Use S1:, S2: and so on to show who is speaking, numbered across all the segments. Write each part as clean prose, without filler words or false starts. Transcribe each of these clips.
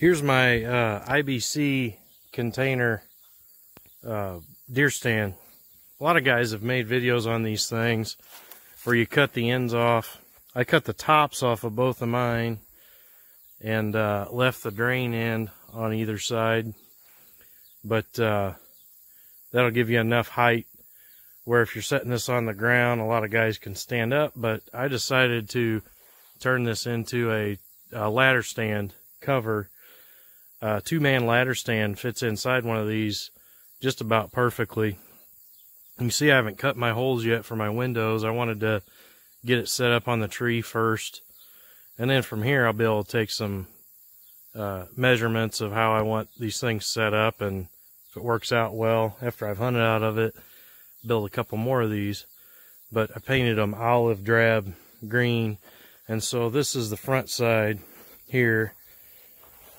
S1: Here's my IBC container deer stand. A lot of guys have made videos on these things where you cut the ends off. I cut the tops off of both of mine and left the drain end on either side. But that'll give you enough height where if you're setting this on the ground, a lot of guys can stand up. But I decided to turn this into a ladder stand cover. Two-man ladder stand fits inside one of these just about perfectly. You can see I haven't cut my holes yet for my windows. I wanted to get it set up on the tree first, and then from here I'll be able to take some measurements of how I want these things set up, and if it works out well after I've hunted out of it, build a couple more of these. But I painted them olive drab green, and so this is the front side here.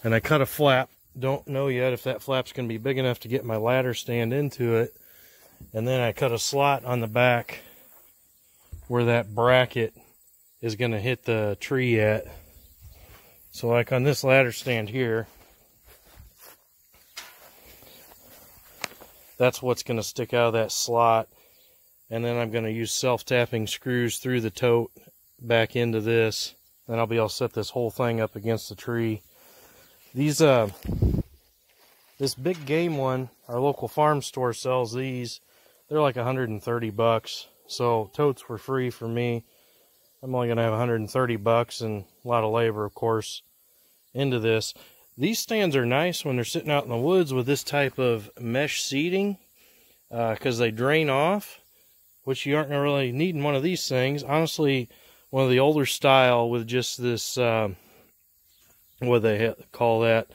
S1: And I cut a flap. Don't know yet if that flap's going to be big enough to get my ladder stand into it. And then I cut a slot on the back where that bracket is going to hit the tree at. So like on this ladder stand here, that's what's going to stick out of that slot. And then I'm going to use self-tapping screws through the tote back into this. Then I'll be able to set this whole thing up against the tree. These, this big game one, our local farm store sells these. They're like 130 bucks. So totes were free for me. I'm only going to have 130 bucks and a lot of labor, of course, into this. These stands are nice when they're sitting out in the woods with this type of mesh seating, because they drain off, which you aren't going to really need in one of these things. Honestly, one of the older style with just this, what they call that,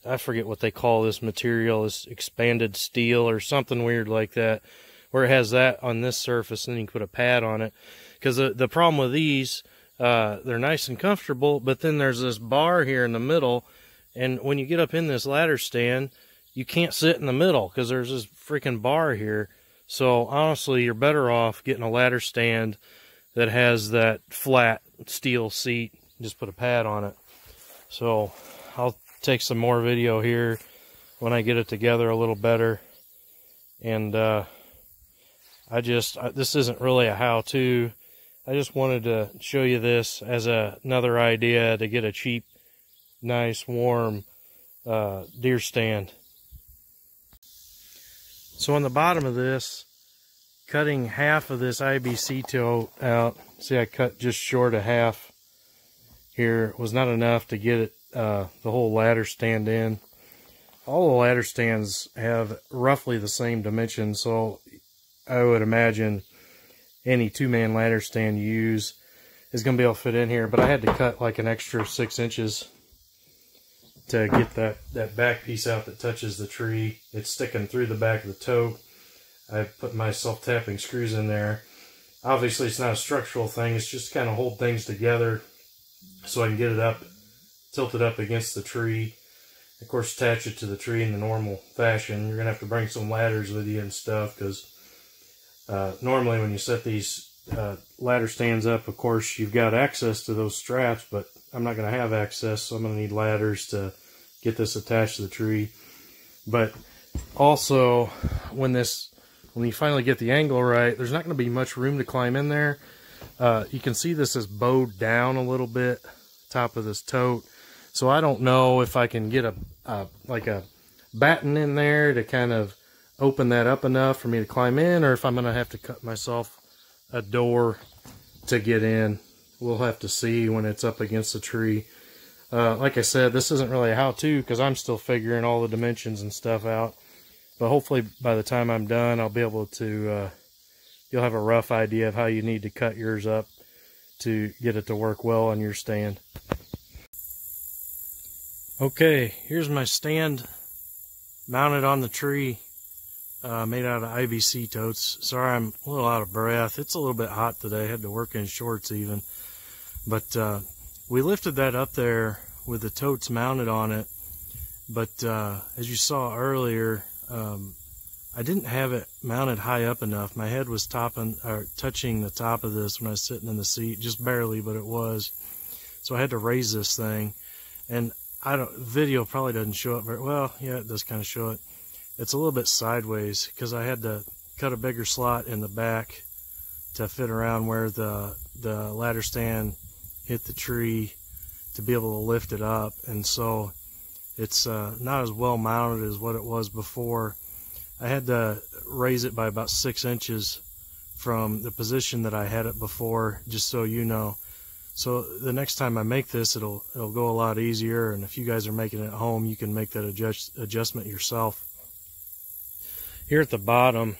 S1: I forget what they call this material, this expanded steel or something weird like that, where it has that on this surface and then you can put a pad on it. Because the problem with these, they're nice and comfortable, but then there's this bar here in the middle, and when you get up in this ladder stand, you can't sit in the middle because there's this freaking bar here. So honestly, you're better off getting a ladder stand that has that flat steel seat. Just put a pad on it. So I'll take some more video here when I get it together a little better. And this isn't really a how-to. I just wanted to show you this as another idea to get a cheap, nice, warm deer stand. So on the bottom of this, cutting half of this IBC tote out, see I cut just short of half here, was not enough to get it the whole ladder stand in. All the ladder stands have roughly the same dimensions, so I would imagine any two-man ladder stand you use is going to be able to fit in here. But I had to cut like an extra 6 inches to get that back piece out that touches the tree. It's sticking through the back of the tote. I put my self-tapping screws in there. Obviously it's not a structural thing, it's just kind of hold things together so I can get it up, tilt it up against the tree. Of course, attach it to the tree in the normal fashion. You're going to have to bring some ladders with you and stuff, because normally when you set these ladder stands up, of course, you've got access to those straps, but I'm not going to have access, so I'm going to need ladders to get this attached to the tree. But also, when you finally get the angle right, there's not going to be much room to climb in there. You can see this is bowed down a little bit, top of this tote. So I don't know if I can get like a batten in there to kind of open that up enough for me to climb in, or if I'm going to have to cut myself a door to get in. We'll have to see when it's up against the tree. Like I said, this isn't really a how-to because I'm still figuring all the dimensions and stuff out. But hopefully by the time I'm done, I'll be able to, you'll have a rough idea of how you need to cut yours up to get it to work well on your stand. Okay, here's my stand mounted on the tree, made out of IBC totes. Sorry, I'm a little out of breath. It's a little bit hot today. I had to work in shorts even. But we lifted that up there with the totes mounted on it. But as you saw earlier, I didn't have it mounted high up enough. My head was touching the top of this when I was sitting in the seat, just barely, but it was. So I had to raise this thing. And video probably doesn't show it very well. Yeah, it does kind of show it. It's a little bit sideways because I had to cut a bigger slot in the back to fit around where the ladder stand hit the tree to be able to lift it up, and so it's not as well mounted as what it was before. I had to raise it by about 6 inches from the position that I had it before, just so you know. So the next time I make this, it'll go a lot easier, and if you guys are making it at home, you can make that adjustment yourself. Here at the bottom,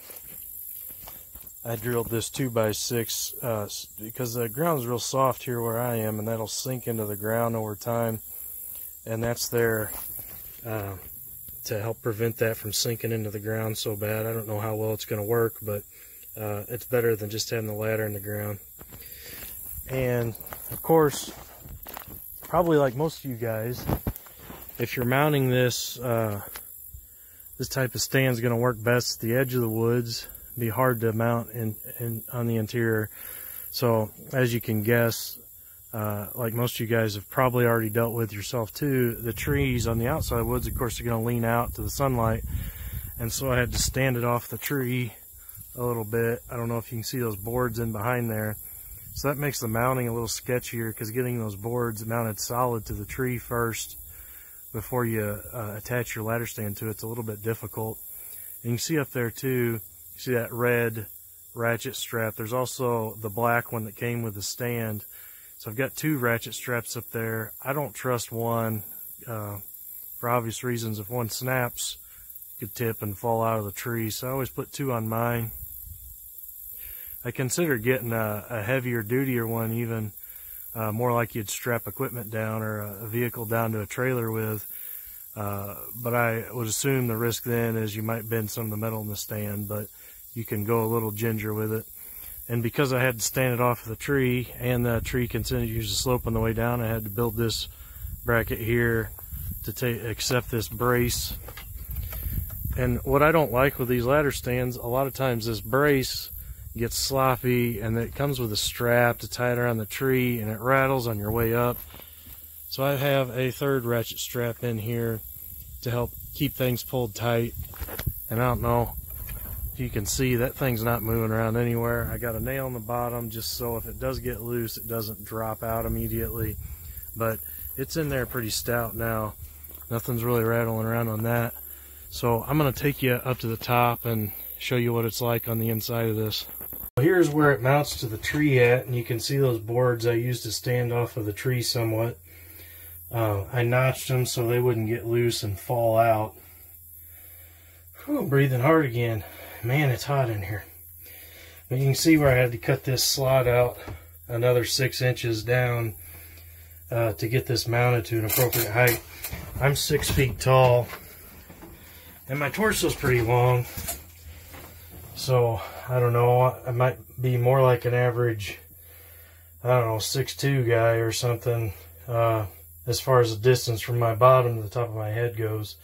S1: I drilled this 2x6 because the ground's real soft here where I am, and that'll sink into the ground over time, and that's there to help prevent that from sinking into the ground so bad. I don't know how well it's going to work, but it's better than just having the ladder in the ground. And of course, probably like most of you guys, if you're mounting this, this type of stand is going to work best at the edge of the woods. Be hard to mount on the interior. So as you can guess, like most of you guys have probably already dealt with yourself too, the trees on the outside of the woods, of course, are going to lean out to the sunlight, and so I had to stand it off the tree a little bit. I don't know if you can see those boards in behind there, so that makes the mounting a little sketchier, because getting those boards mounted solid to the tree first before you attach your ladder stand to it's a little bit difficult. And you can see up there too, you see that red ratchet strap. There's also the black one that came with the stand. So I've got 2 ratchet straps up there. I don't trust one for obvious reasons. If one snaps, it could tip and fall out of the tree. So I always put 2 on mine. I consider getting a heavier, dutier one, even more like you'd strap equipment down or a vehicle down to a trailer with. But I would assume the risk then is you might bend some of the metal in the stand, but you can go a little ginger with it. And because I had to stand it off of the tree, and the tree continues to slope on the way down, I had to build this bracket here to accept this brace. And what I don't like with these ladder stands, a lot of times this brace gets sloppy, and it comes with a strap to tie it around the tree, and it rattles on your way up. So I have a 3rd ratchet strap in here to help keep things pulled tight. And I don't know if you can see, that thing's not moving around anywhere. I got a nail in the bottom just so if it does get loose, it doesn't drop out immediately. But it's in there pretty stout now. Nothing's really rattling around on that. So I'm going to take you up to the top and show you what it's like on the inside of this. Here's where it mounts to the tree at, and you can see those boards I used to stand off of the tree somewhat. I notched them so they wouldn't get loose and fall out. Whew, I'm breathing hard again. Man, it's hot in here. But you can see where I had to cut this slot out another 6 inches down to get this mounted to an appropriate height. I'm 6 feet tall, and my torso's pretty long. So, I don't know, I might be more like an average, I don't know, 6'2" guy or something, as far as the distance from my bottom to the top of my head goes.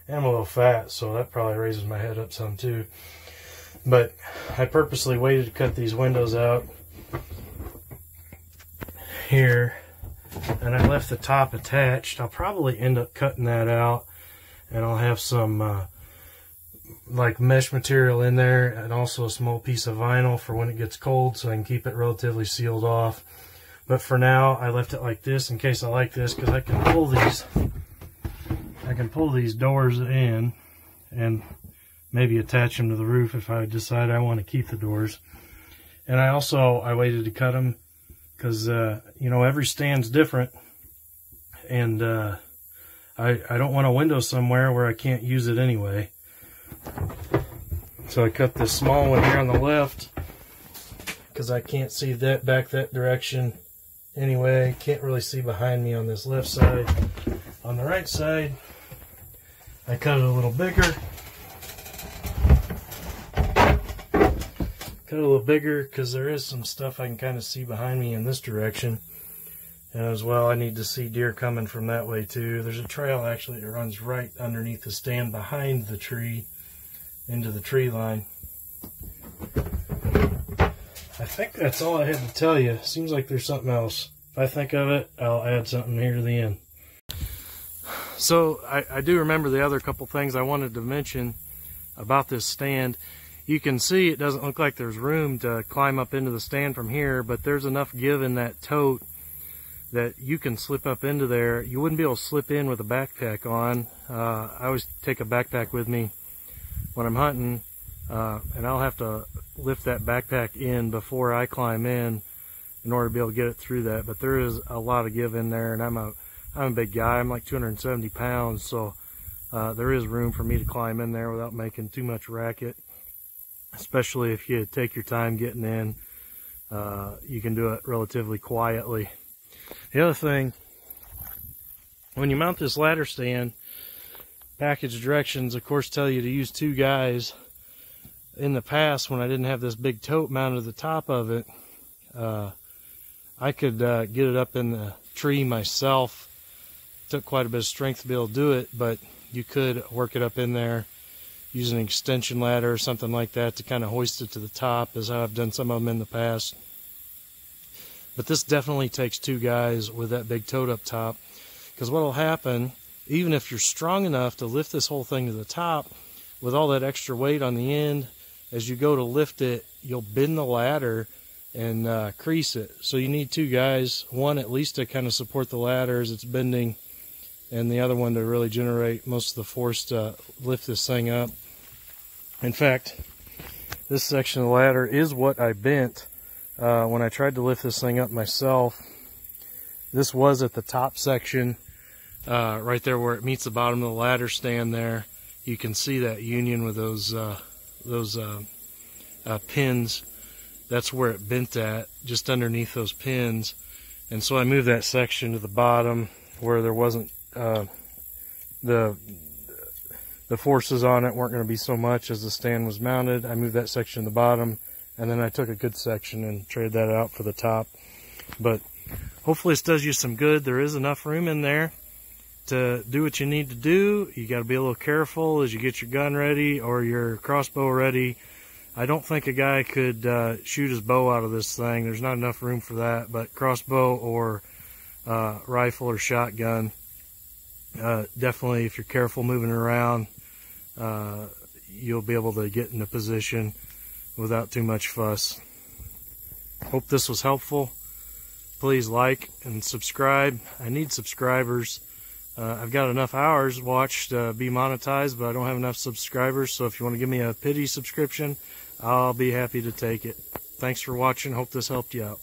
S1: And I'm a little fat, so that probably raises my head up some too. But I purposely waited to cut these windows out here, and I left the top attached. I'll probably end up cutting that out, and I'll have some like mesh material in there, and also a small piece of vinyl for when it gets cold, so I can keep it relatively sealed off. But for now, I left it like this in case I like this, because I can pull these doors in and maybe attach them to the roof if I decide I want to keep the doors. And I waited to cut them because you know, every stand's different, and I don't want a window somewhere where I can't use it anyway. So I cut this small one here on the left because I can't see that back that direction anyway. Can't really see behind me on this left side. On the right side, I cut it a little bigger. Cut it a little bigger because there is some stuff I can kind of see behind me in this direction. And as well, I need to see deer coming from that way too. There's a trail actually that runs right underneath the stand behind the tree into the tree line. I think that's all I had to tell you. Seems like there's something else. If I think of it, I'll add something here to the end. So I do remember the other couple things I wanted to mention about this stand. You can see it doesn't look like there's room to climb up into the stand from here, but there's enough give in that tote that you can slip up into there. You wouldn't be able to slip in with a backpack on. I always take a backpack with me when I'm hunting, and I'll have to lift that backpack in before I climb in order to be able to get it through that. But there is a lot of give in there, and I'm a big guy. I'm like 270 pounds, so there is room for me to climb in there without making too much racket, especially if you take your time getting in. You can do it relatively quietly. The other thing, when you mount this ladder stand, package directions of course tell you to use 2 guys. In the past, when I didn't have this big tote mounted at the top of it, I could get it up in the tree myself. It took quite a bit of strength to be able to do it, but you could work it up in there, use an extension ladder or something like that to kind of hoist it to the top, as how I've done some of them in the past. But this definitely takes 2 guys with that big tote up top, because what will happen, even if you're strong enough to lift this whole thing to the top, with all that extra weight on the end, as you go to lift it, you'll bend the ladder and crease it. So you need 2 guys, one at least to kind of support the ladder as it's bending, and the other one to really generate most of the force to lift this thing up. In fact, this section of the ladder is what I bent when I tried to lift this thing up myself. This was at the top section, right there where it meets the bottom of the ladder stand there. You can see that union with those pins. That's where it bent at, just underneath those pins. And so I moved that section to the bottom where there wasn't the forces on it weren't going to be so much as the stand was mounted. I moved that section to the bottom, and then I took a good section and traded that out for the top. But hopefully this does you some good. There is enough room in there to do what you need to do. You got to be a little careful as you get your gun ready or your crossbow ready. I don't think a guy could shoot his bow out of this thing. There's not enough room for that. But crossbow or rifle or shotgun, definitely if you're careful moving around, you'll be able to get in a position without too much fuss. Hope this was helpful. Please like and subscribe. I need subscribers. I've got enough hours watched to be monetized, but I don't have enough subscribers. So if you want to give me a pity subscription, I'll be happy to take it. Thanks for watching. Hope this helped you out.